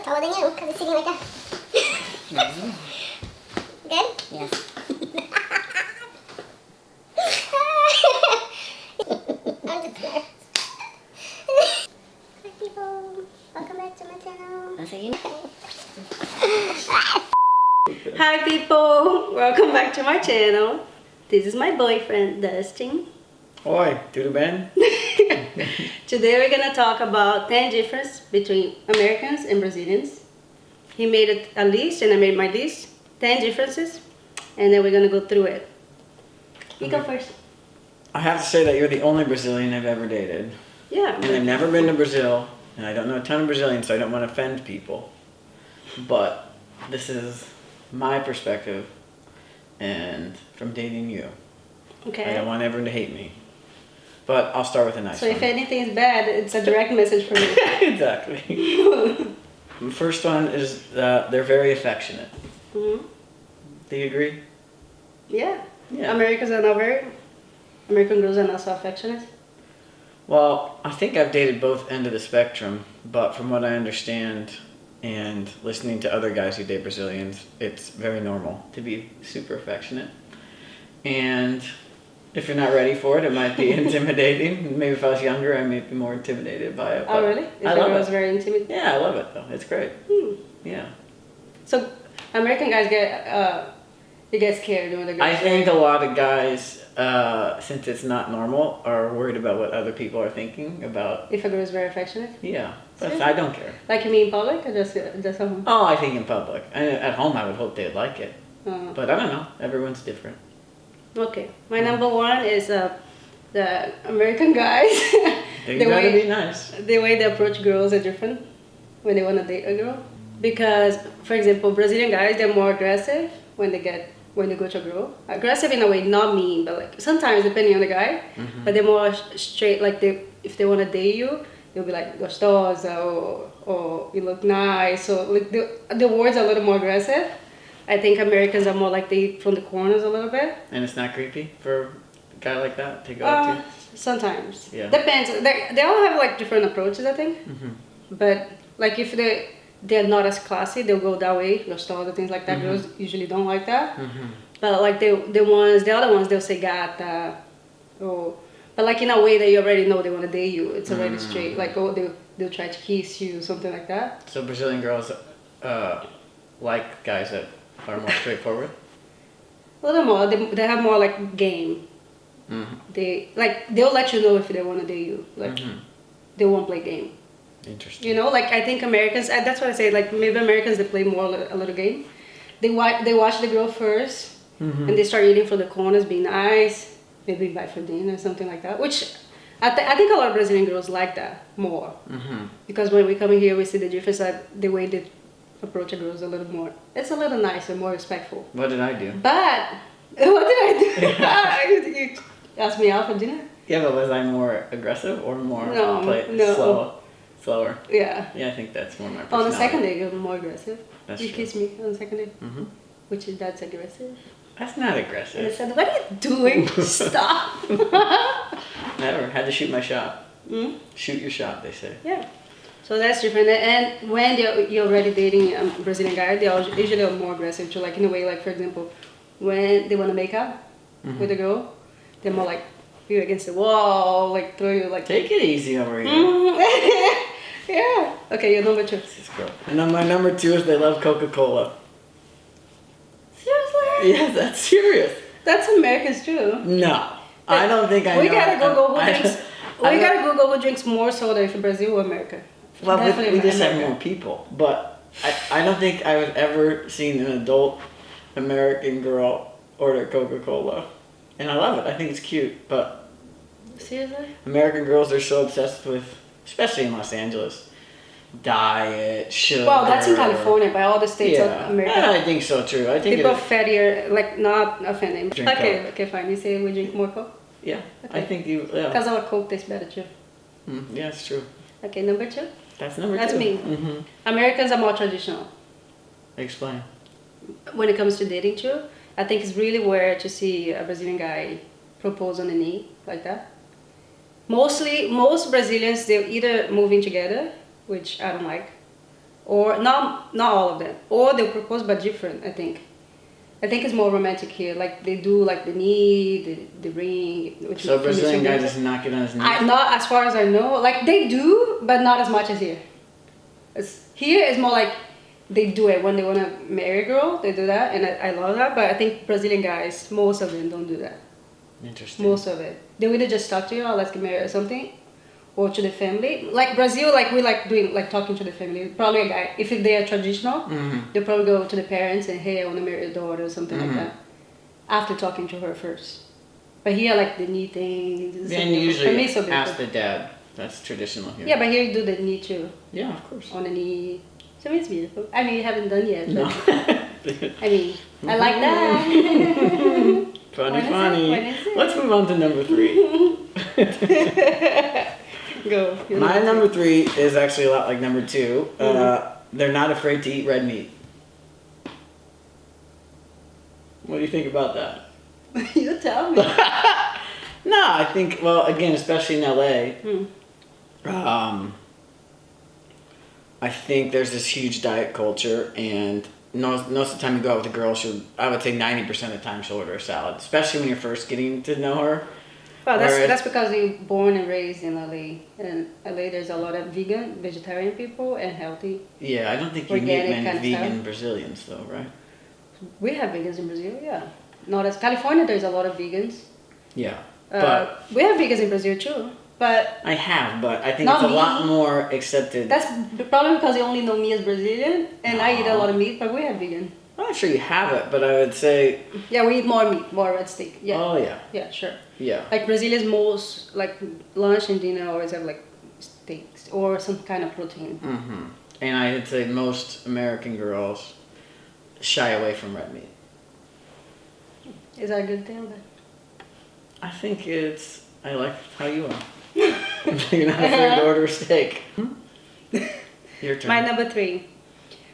taller than you because it's sitting right there. Good? Yes. I'm just nervous. Hi people, welcome back to my channel. Hi people, welcome back to my channel. This is my boyfriend Dustin. Oi, tudo bem? Today we're gonna talk about 10 differences between Americans and Brazilians. He made a list and I made my list, 10 differences, and then we're gonna go through it. You go first. I have to say that you're the only Brazilian I've ever dated. Yeah. And I've never been to Brazil, and I don't know a ton of Brazilians, so I don't want to offend people. But this is my perspective, and from dating you. Okay. I don't want everyone to hate me. But I'll start with a nice So one. if anything's bad, it's a direct message from me. Exactly. The first one is they're very affectionate. Mm-hmm. Do you agree? Yeah. Yeah. American girls are not so affectionate. Well, I think I've dated both ends of the spectrum, but from what I understand and listening to other guys who date Brazilians, it's very normal to be super affectionate. And if you're not ready for it, it might be intimidating. Maybe if I was younger, I might be more intimidated by it. Oh, really? I love it. Very intimidating. Yeah, I love it though. It's great. Yeah. So American guys get scared when they get I think a lot of guys, since it's not normal, are worried about what other people are thinking about. If a girl is very affectionate? Yeah, but Seriously? I don't care. Like you mean in public or just at home? Oh, I think in public. At home, I would hope they'd like it. But I don't know. Everyone's different. Okay. My number one is the American guys. You gotta be nice. The way they approach girls are different when they want to date a girl. Because, for example, Brazilian guys, they're more aggressive when they go to a girl. Aggressive in a way, not mean, but like sometimes depending on the guy. Mm-hmm. But they're more straight, like if they want to date you, they'll be like gostosa or you look nice. So like the words are a little more aggressive. I think Americans are more like they from the corners a little bit. And it's not creepy for a guy like that to go up to? Sometimes. Yeah. Depends. They all have like different approaches, I think. Mm-hmm. But like if they're not as classy, they'll go that way, gostosa, things like that. Mm-hmm. Girls usually don't like that. Mm-hmm. But like the other ones, they'll say gata, but like in a way that you already know they want to date you. It's already straight. Like they'll try to kiss you, something like that. So Brazilian girls like guys that are more straightforward? A little more. They have more like game. Mm-hmm. They'll let you know if they want to date you. Like they won't play game. Interesting. You know, like I think Americans. That's what I say. Like maybe Americans they play more a little game. They watch the girl first, and they start eating from the corners, being nice. Maybe invite for dinner, something like that. Which I think a lot of Brazilian girls like that more. Mm-hmm. Because when we come in here, we see the difference that the way they approach a girl is a little more. It's a little nicer, more respectful. What did I do? But what did I do? You asked me out for dinner. Yeah, but was I more aggressive or more No. slower? Yeah. Yeah, I think that's more my personality. On the second day, you're more aggressive. That's you true. kissed me on the second day. Mm-hmm. That's aggressive. That's not And I aggressive. said, what are you doing? Stop. Never. Had to shoot my shot. Mm? Shoot your shot, they say. Yeah. So that's different. And when you're already dating a Brazilian guy, they're usually more aggressive too. Like in a way, like for example, when they want to make up with a girl, they're more like you against the wall, like throw you like. Take it easy over here. Yeah. Okay, your number 2. This girl. And then my number 2 is they love Coca-Cola. Seriously? Yes, that's serious. That's Americans too. No, I don't think I know. We gotta Google who drinks. I We gotta Google who drinks more soda if Brazil or America. Well, Definitely we just have America. more people. But I don't think I've ever seen an adult American girl order Coca-Cola. And I love it. I think it's cute. But Seriously? American girls are so obsessed with, especially in Los Angeles, diet, sugar. Well, that's in California, by all the states Yeah, of America. I think so too. I think People it are fattier, like not offending. Drink Okay, fine. You say we drink more Coke? Yeah, Okay. I think you. Yeah, Because our Coke tastes better too. yeah, it's true. Okay, number 2. That's number 2. That's me. Mm-hmm. Americans are more traditional. Explain. When it comes to dating too, I think it's really rare to see a Brazilian guy propose on the knee like that. Most Brazilians, they're either moving together, which I don't like, or not all of them, or they'll propose but different. I think it's more romantic here. Like they do like the knee, the ring. Which So Brazilian guy does not get on his knees. Not as far as I know. Like they do, but not as much as here. Here it's more like they do it when they want to marry a girl. They do that, and I love that. But I think Brazilian guys, most of them don't do that. Interesting. Most of it, they will either just talk to you, or let's get married or something, or to the family. Like Brazil, like we like doing like talking to the family. Probably a guy, if they are traditional, they'll probably go to the parents and hey, I want to marry your daughter or something like that. After talking to her first. But here, like the knee thing. And you usually ask the dad. That's traditional here. Yeah, but here you do the knee too. Yeah, of course. On the knee. So it's beautiful. I mean, you haven't done yet. But No. I mean, I like that. Funny. Let's move on to number 3. Go. My number 3 is actually a lot like number 2. They're not afraid to eat red meat. What do you think about that? You tell me. No, I think, well, again, especially in LA, I think there's this huge diet culture, and most of the time you go out with a girl, I would say 90% of the time she'll order a salad, especially when you're first getting to know her. Well, that's because you're born and raised in LA. And LA, there's a lot of vegetarian people, and healthy. Yeah, I don't think you meet many vegan Brazilians, though, right? We have vegans in Brazil, yeah. Not as California, there's a lot of vegans. Yeah, but we have vegans in Brazil too. But I have, but I think it's a lot more accepted. That's probably because you only know me as Brazilian, and I eat a lot of meat. But we have vegan. I'm not sure you have it, but I would say we eat more meat, more red steak. Yeah. Oh yeah. Yeah, sure. Yeah. Like Brazilians, most like lunch and dinner always have like steaks or some kind of protein. Mm-hmm. And I would say most American girls shy away from red meat. Is that a good thing? Or bad? I think I like how you are. You're not afraid to order a steak. Your turn. My number 3.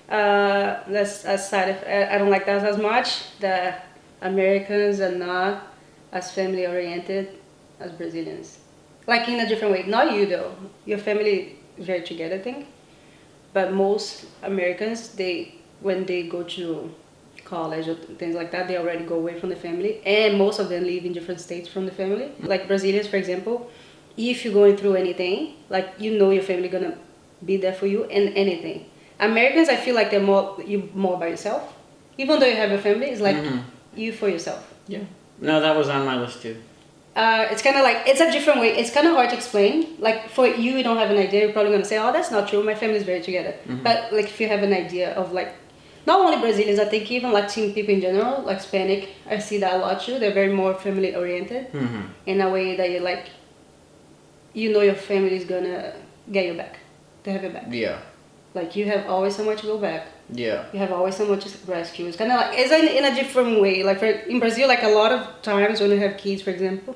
That's aside of I don't like that as much. The Americans are not as family oriented as Brazilians. Like in a different way. Not you though. Your family is very together, I think. But most Americans, when they go to college or things like that, they already go away from the family, and most of them live in different states from the family. Like Brazilians, for example, if you're going through anything, like your family gonna be there for you in anything. Americans, I feel like you're more by yourself, even though you have a family. It's like you for yourself. Yeah. No, that was on my list too. It's kind of like, it's a different way. It's kind of hard to explain. Like for you don't have an idea. You're probably gonna say, "Oh, that's not true. My family is very together." But like if you have an idea of like. Not only Brazilians, I think even Latin people in general, like Hispanic, I see that a lot too. They're very more family oriented in a way that your family is gonna get you back. They have your back. Yeah. Like you have always someone to go back. Yeah. You have always someone to rescue. It's kind of like, it's in a different way. Like in Brazil, like a lot of times when you have kids, for example,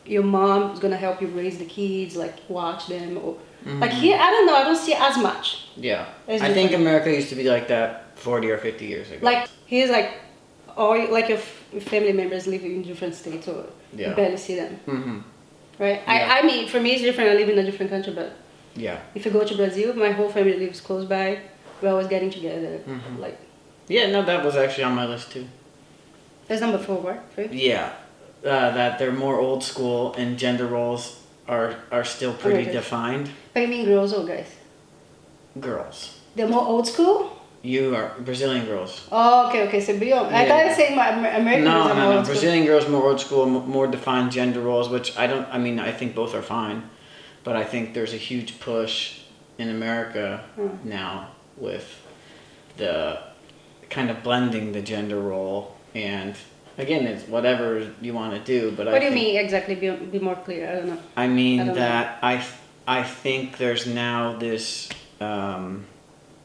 your mom is gonna help you raise the kids, like watch them. Or like here, I don't know, I don't see as much. Yeah. I think America used to be like that 40 or 50 years ago. Like here's like all like your family members live in different states, or you barely see them. Right? Yeah. I mean, for me it's different. I live in a different country, but if you go to Brazil, my whole family lives close by. We're always getting together. Like. Yeah, no, that was actually on my list too. That's number 4, right? 3? Yeah, that they're more old school and gender roles are still pretty defined. But you mean girls or guys? Girls. They're more old school? You are Brazilian girls. Oh, okay. So beyond, I thought you were saying American girls are more old school. Brazilian girls more old school, more defined gender roles, which I think both are fine, but I think there's a huge push in America now with the kind of blending the gender role, and again, it's whatever you want to do. But what do you mean exactly? Be more clear. I don't know. I mean I think there's now this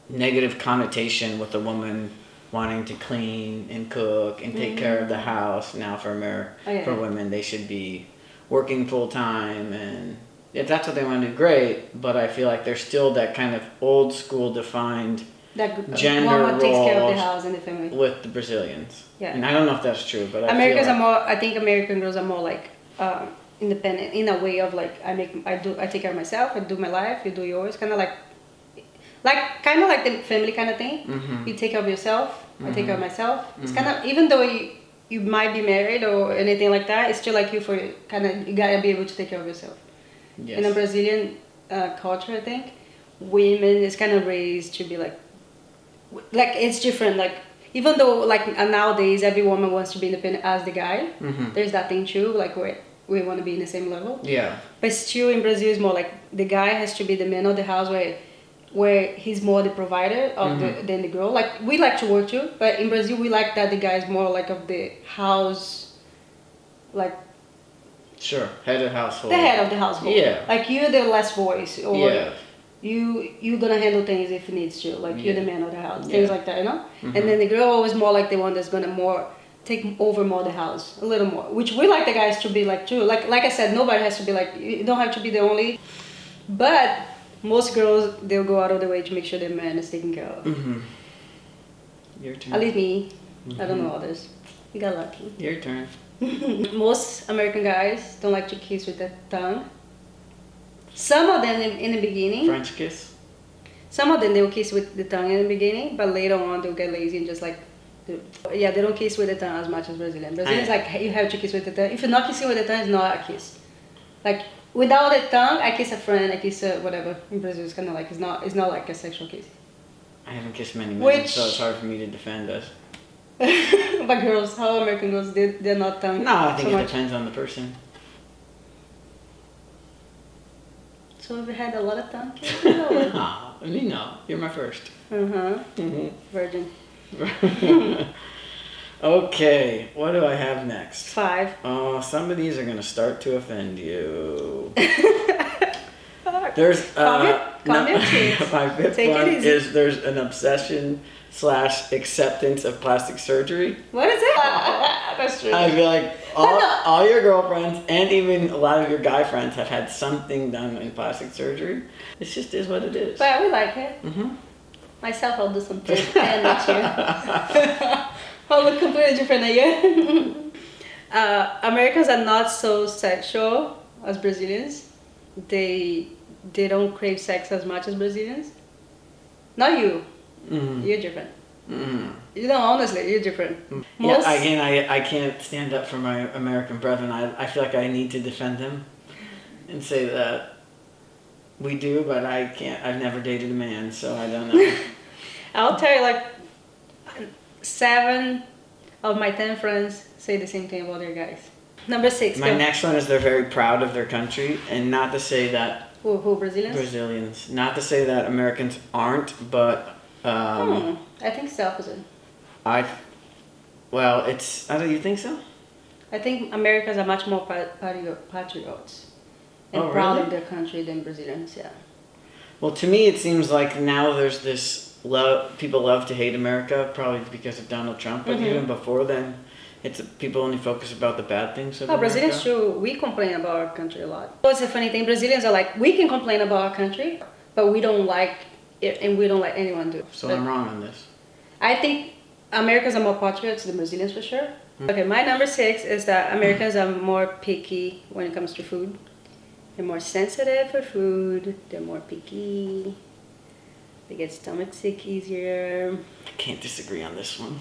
negative connotation with a woman wanting to clean and cook and take care of the house. Now for women, they should be working full time, and if that's what they want to do, great. But I feel like there's still that kind of old school defined gender roles takes care of the house and the family with the Brazilians. Yeah, and I don't know if that's true, but I think American girls are more like independent in a way of like I take care of myself, I do my life, you do yours, kind of like like kind of like the family kind of thing. Mm-hmm. You take care of yourself, I take care of myself. It's Mm-hmm. kind of, even though you might be married or anything like that, it's still like you for kind of, you gotta be able to take care of yourself. Yes. In a Brazilian culture, I think women is kind of raised to be like it's different. Like even though like nowadays every woman wants to be independent as the guy, Mm-hmm. there's that thing too. Like we want to be in the same level. Yeah. But still in Brazil it's more like the guy has to be the man of the house where he's more the provider of than the girl. Like we like to work too, but in Brazil we like that the guy is more like of the house, like Sure. Head of household. the head of the household. Yeah. Like you're the last voice, or Yeah. you're gonna handle things if it needs to. Like you're the man of the house, things Yeah. like that, you know. Mhm. And then the girl always more like the one that's gonna more take over more the house a little more, which we like the guys to be like too. Like I said, nobody has to be like, you don't have to be the only, but most girls they'll go out of the way to make sure their man is taken care of. Mm-hmm. Your turn. At least me, I don't know others. You got lucky. Your turn. Most American guys don't like to kiss with their tongue. Some of them in the beginning, French kiss. some of them they'll kiss with the tongue in the beginning, but later on they'll get lazy and just like, they don't kiss with the tongue as much as Brazilian. Brazilians like you have to kiss with the tongue. If you're not kissing with the tongue, it's not a kiss. Like without the tongue, I kiss a friend, I kiss a whatever. In Brazil, it's kind of like it's not like a sexual kiss. I haven't kissed many men, Which- so it's hard for me to defend us. But girls, how American girls, they're not tongue. No, I think so it much. depends on the person. So have you had a lot of tongue kiss? No. Ah, me no. You're my first. Mm-hmm. Virgin. Okay, what do I have next? 5. Oh, some of these are gonna start to offend you. There's Calm your tits. my fifth Take it one easy. is there's an obsession / acceptance of plastic surgery. What is it? That's true. I feel like all your girlfriends and even a lot of your guy friends have had something done in plastic surgery. It just is what it is. But we like it. Mm-hmm. Myself, I'll do something. And next year. I'll look completely different again. Americans are not so sexual as Brazilians. They don't crave sex as much as Brazilians. Not you. Mm-hmm. You're different. Mm-hmm. You know, honestly, you're different. Yeah, again, I can't stand up for my American brethren. I feel like I need to defend them and say that we do, but I can't. I've never dated a man, so I don't know. I'll tell you, like, 7 of my 10 friends say the same thing about their guys. Number 6. My go. next one is they're very proud of their country, and not to say that Who Brazilians? Brazilians, not to say that Americans aren't, but I think it's the opposite. well, it's. I don't. You think so? I think Americans are much more patriots and Oh, proud really? of their country than Brazilians. Yeah. Well, to me, it seems like now there's this love. People love to hate America, probably because of Donald Trump. But even before then, it's people only focus about the bad things of Oh, America. Brazilians too. We complain about our country a lot. What's the funny thing? Brazilians are like, we can complain about our country, but we don't like it, and we don't let anyone do it. So But I'm wrong on this. I think Americans are more patriots than Brazilians for sure. Okay, my number 6 is that Americans are more picky when it comes to food. They're more sensitive for food. They're more picky. They get stomach sick easier. I can't disagree on this one.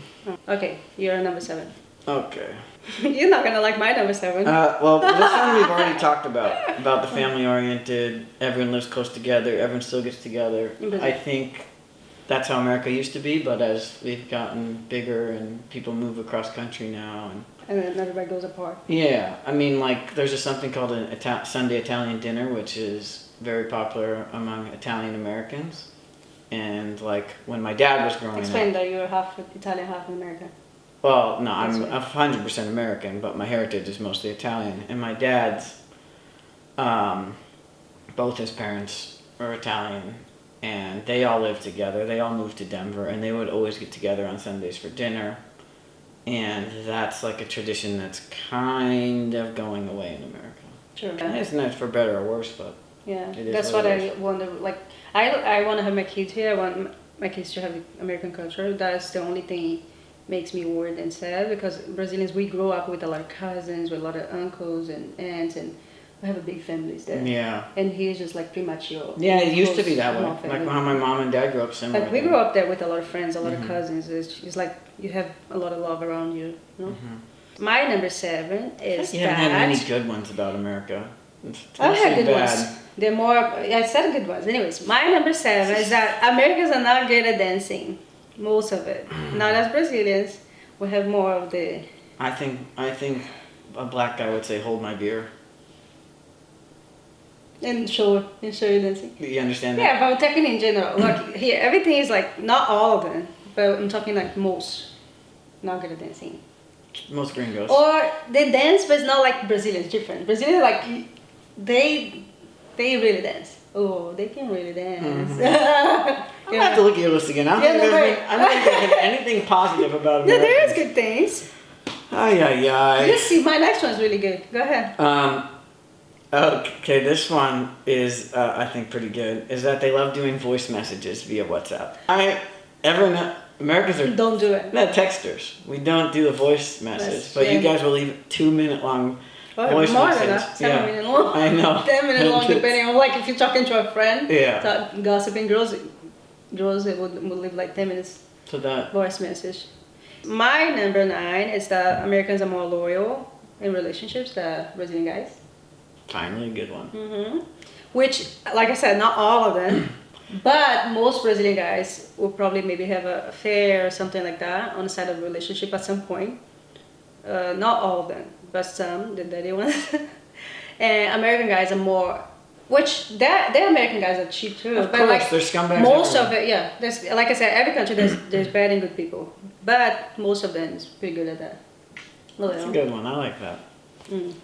Okay, you're number 7. Okay. You're not gonna like my number 7. Well, this one we've already talked about the family-oriented, everyone lives close together, everyone still gets together. I think that's how America used to be, but as we've gotten bigger and people move across country now, And then everybody goes apart. yeah, I mean, like, there's just something called an Sunday Italian dinner, which is very popular among Italian Americans. And, like, when my dad was growing Explain up... that you're half Italian, half American. Well, no, I'm That's 100% American, but my heritage is mostly Italian. And my dad's, both his parents are Italian, and they all lived together. They all moved to Denver, and they would always get together on Sundays for dinner. And that's like a tradition that's kind of going away in America. Sure. And it's not for better or worse, but Yeah, It is that's what what it I is. wonder. Like, I want to have my kids here. I want my kids to have American culture. That's the only thing makes me worried and sad, because Brazilians, we grow up with a lot of cousins, with a lot of uncles and aunts, and we have a big families there. Yeah. And here is just like pretty much your. Yeah, it used to close be that way. small Like family. how my mom and dad grew up similar. Like we grew up there with a lot of friends, a lot Mm-hmm. of cousins. It's like you have a lot of love around you. You know. Mm-hmm. My number 7 is You haven't had that many good ones about America. It's I've had mostly good bad. ones. They're more. I said good ones. Anyways, my number 7 is that Americans are not good at dancing. Most of it. Not as Brazilians. We have more of the. I think a black guy would say, "Hold my beer." And show you dancing. You understand that? Yeah, but I'm talking in general. Like here, everything is like not all of them, but I'm talking like most not good at dancing. Most gringos. Or they dance, but it's not like Brazilians. Different. Brazilians like they really dance. Oh, they can really dance. I'm gonna have to look at your list again. I don't think there's been anything positive about No, Americans. there is good things. Ay, ay, ay. Let's see. My next one's really good. Go ahead. Okay, this one is, I think, pretty good. Is that they love doing voice messages via WhatsApp. Americans are Don't do it. not texters. We don't do the voice message, Yes, but you yeah. guys will leave 2-minute long Or voice more message. than that. 7 minutes long. I know. 10 minutes long, depending on like if you're talking to a friend. Yeah. Gossiping girls it would leave like 10 minutes So that voice message. My number 9 is that Americans are more loyal in relationships than Brazilian guys. finally a good one. Which, like I said, not all of them, but most Brazilian guys will probably maybe have an affair or something like that on the side of a relationship at some point. Not all of them, but some, the dirty ones. And American guys are more, which their American guys are cheap too. Of but course, like there's scumbags most everywhere. of it, yeah. There's, like I said, every country there's bad and good people, but most of them is pretty good at that. That's a good one. I like that. Mm.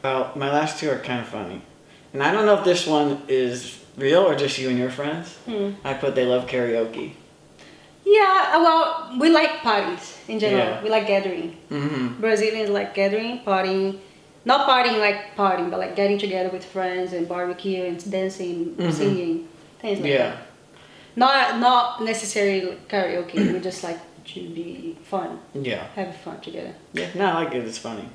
Well, my last 2 are kind of funny. And I don't know if this one is real or just you and your friends. I put they love karaoke. Yeah, well, we like parties in general. Yeah. We like gathering. Mm-hmm. Brazilians like gathering, partying. Not partying like partying, but like getting together with friends and barbecue and dancing, singing, things like that. Not necessarily karaoke. We just like to be fun, Yeah. have fun together. Yeah. No, I like it. It's funny.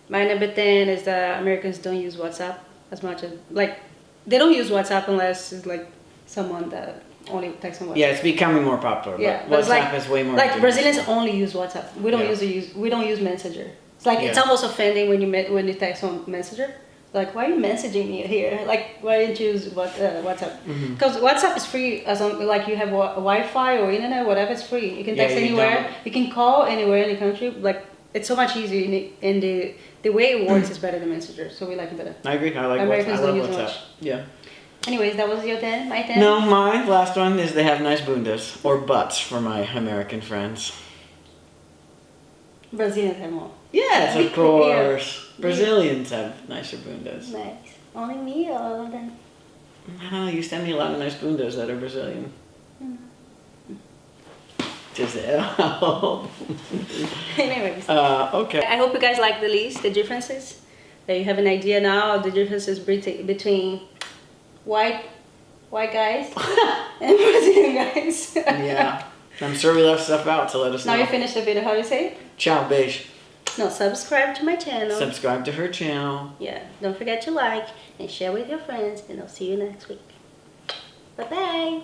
My number 10 is that Americans don't use WhatsApp as much as like they don't use WhatsApp unless it's like someone that only texts on WhatsApp. Yeah, it's becoming more popular. Yeah, But but it's WhatsApp like, is way more. like ridiculous. Brazilians only use WhatsApp. We don't Yeah. we don't use Messenger. It's like it's Yeah. almost offending when you text on Messenger. Like, why are you messaging me here? Like, why didn't you use WhatsApp? Because WhatsApp is free as long like you have Wi-Fi or internet, whatever. It's free. You can Yeah, text you anywhere. don't. You can call anywhere in the country. Like, it's so much easier, and the way it works is better than Messenger. So we like it better. I agree. I like Americans WhatsApp. I don't love use WhatsApp. much. Yeah. Anyways, that was your 10. My 10. No, my last one is they have nice bundas or butts for my American friends. Brazilians have more. Yes, Be of clear. course. Brazilians have nicer bundas. Nice. Only me or all of them? I don't know, you send me a lot of nice bundas that are Brazilian. Giselle. Anyways. Okay. I hope you guys like the list, the differences. That you have an idea now of the differences between white guys and Brazilian guys. Yeah. I'm sure we left stuff out, so let us know. Now you finished the video, how do you say it? Ciao, beige. No, subscribe to my channel. Subscribe to her channel. Yeah, don't forget to like and share with your friends, and I'll see you next week. Bye-bye.